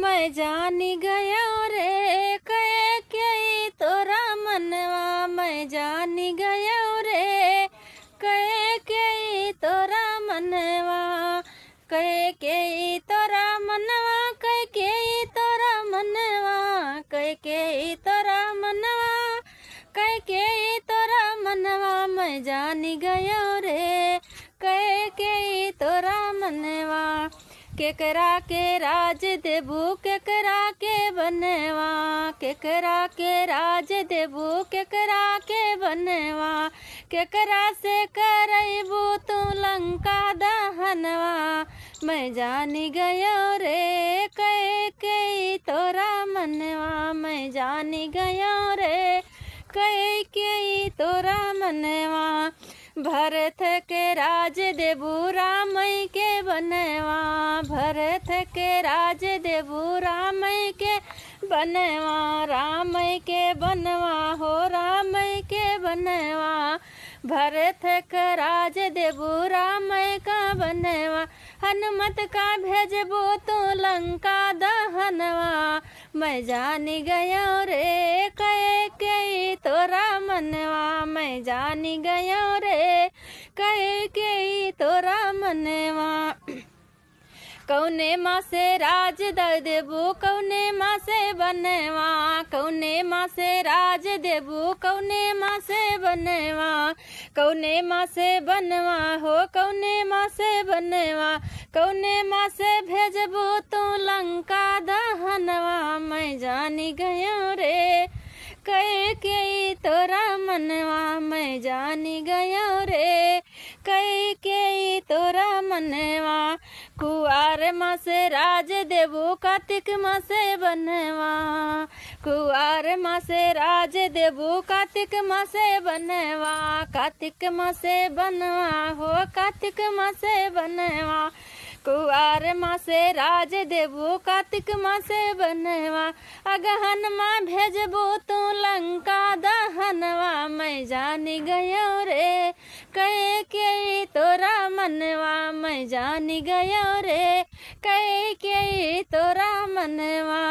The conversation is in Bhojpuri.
मैं जानी गया रे कहे के तोरा मनवा। मैं जानी गया रे कहे के तोरा मनवा। कहे के तोरा मनवा कहे के तोरा मनवा। कहे के तोरा मनवा कहे के तोरा मनवा। मैं जानी गया रे कहे के तोरा मनवा। केकरा के राज देबू केकरा के बनवा। केकरा के राज देबू केकरा के बनवा। केकरा से करबू तू लंका दहनवा। मैं जानी गया रे कहे के तोरा मनवा। मैं जानी गया रे कहे के तोरा मनवा। भरत के राज देबू राम के बनवा। भरत के राज देबू राम के बनवा। राम के बनवा हो राम के बनवा। भरत का राज देबू राम का बनवा। हनुमत का भेजबू तो लंका दहनवा। मैं जानी गया रे कहे के तोरा मनवा। मैं जानी गया रे कहे के तोरा मनवा। कौने माँ से राज देबू कौने माँ से बनवा। कौने माँ से राज देबू कौने माँ से बनवा। कौने माँ से बनवा हो कौने माँ से बनवा। कौने माँ से भेजबू तू लंका दहनवा। मैं जानी गया रे कहे के तोरा मनवा। मैं जानी गया रे कहे के तोरा मनवा। कुआर माँ से राज देबू कार्तिक माँ से बनवा। कुआर माँ से राज देबू कार्तिक माँ से बनवा। कार्तिक माँ से बनवा हो कार्तिक माँ से बनवा। कुआर माँ से राज देबू कार्तिक माँ से बनवा। अगहन माँ भेजबू तू लंका दहनवा। मैं जानी गया रे कहे के तोरा मनवा। मैं जानी गया रे कहे के तोरा मनवा।